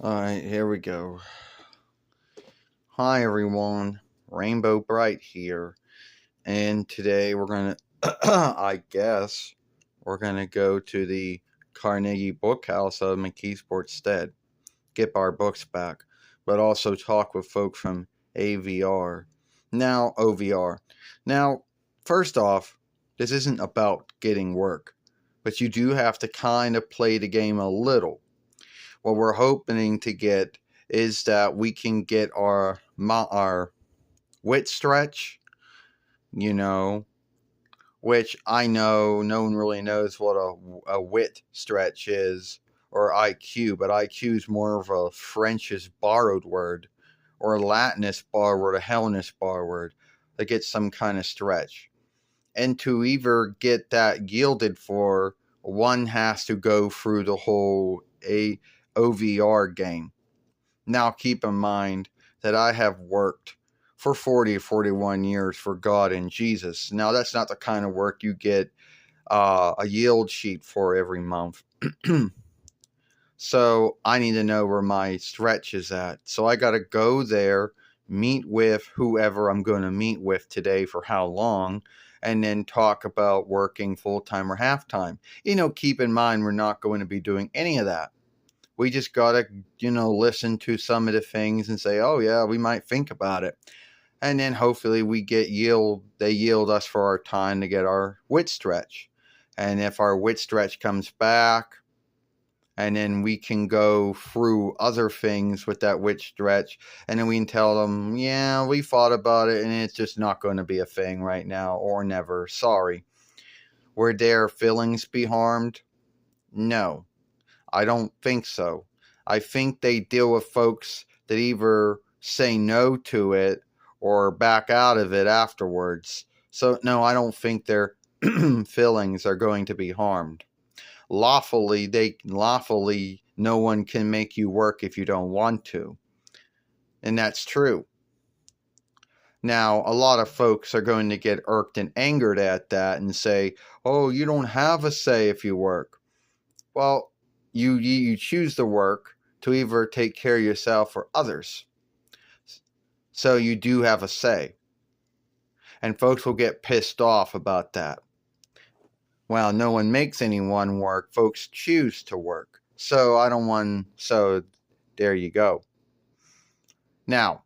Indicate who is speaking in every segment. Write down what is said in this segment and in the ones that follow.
Speaker 1: Alright, here we go. Hi everyone, Ranbow Brite here, and today we're gonna, we're gonna go to the Carnegie Bookhouse of McKeesport Stead, get our books back, but also talk with folks from AVR, now OVR. Now, first off, this isn't about getting work, but you do have to kind of play the game a little. What we're hoping to get is that we can get our wit stretch, you know, which I know no one really knows what a wit stretch is, or IQ, but IQ is more of a French's borrowed word, or a Latinist borrowed word, a Hellenist borrowed word, to get some kind of stretch. And to either get that yielded for, one has to go through the whole OVR game. Now keep in mind that I have worked for 40 or 41 years for God and Jesus. Now that's not the kind of work you get a yield sheet for every month. So I need to know where my stretch is at. So I got to go there, meet with whoever I'm going to meet with today for how long, and then talk about working full-time or half-time. Keep in mind we're not going to be doing any of that. We just gotta, listen to some of the things and say, oh yeah, we might think about it. And then hopefully they yield us for our time to get our wit stretch. And if our wit stretch comes back, and then we can go through other things with that wit stretch, and then we can tell them, yeah, we thought about it, and it's just not going to be a thing right now, or never. Sorry. Would their feelings be harmed? No. I don't think so. I think they deal with folks that either say no to it or back out of it afterwards. So, no, I don't think their feelings are going to be harmed. Lawfully, no one can make you work if you don't want to. And that's true. Now, a lot of folks are going to get irked and angered at that and say, oh, you don't have a say if you work. Well, you choose to work to either take care of yourself or others. So you do have a say. And folks will get pissed off about that. Well, no one makes anyone work. Folks choose to work. So there you go. Now,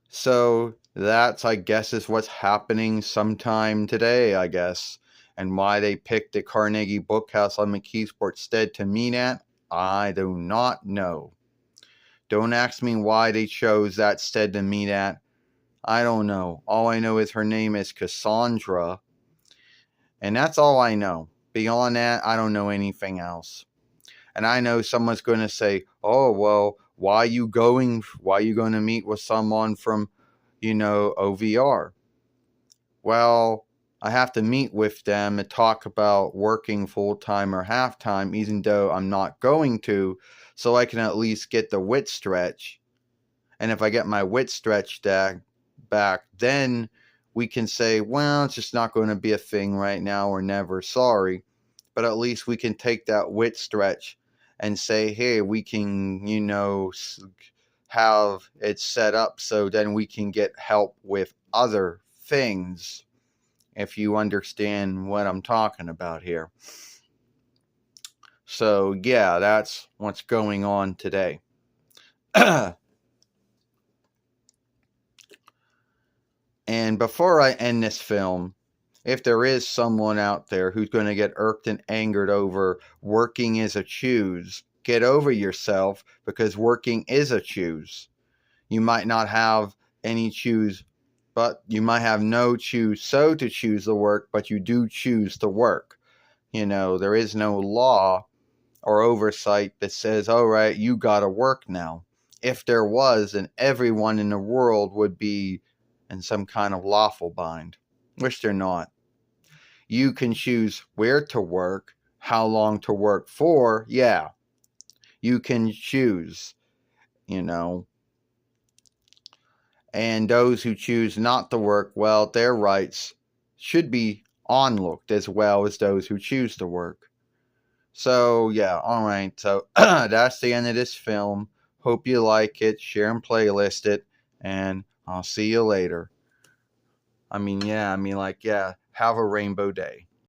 Speaker 1: so that's, I guess, is what's happening sometime today, I guess. And why they picked the Carnegie Bookhouse on McKeesport Stead to meet at, I do not know. Don't ask me why they chose that stead to meet at. I don't know. All I know is her name is Cassandra. And that's all I know. Beyond that, I don't know anything else. And I know someone's going to say, oh, well, why are you going to meet with someone from, OVR? Well, I have to meet with them and talk about working full-time or half-time, even though I'm not going to, so I can at least get the wit stretch. And if I get my wit stretch back, then we can say, well, it's just not going to be a thing right now or never, sorry. But at least we can take that wit stretch and say, hey, we can, have it set up so then we can get help with other things, if you understand what I'm talking about here. So, yeah, that's what's going on today. And before I end this film, if there is someone out there who's going to get irked and angered over working is a choose, get over yourself, because working is a choose. You might not have any choose, but you might have no choose so to choose the work, but you do choose to work. There is no law or oversight that says, all right, you got to work now. If there was, then everyone in the world would be in some kind of lawful bind, which they're not. You can choose where to work, how long to work for. Yeah, you can choose, And those who choose not to work, well, their rights should be onlooked as well as those who choose to work. So yeah, all right. So that's the end of this film. Hope you like it. Share and playlist it, and I'll see you later. I mean, yeah. Have a rainbow day.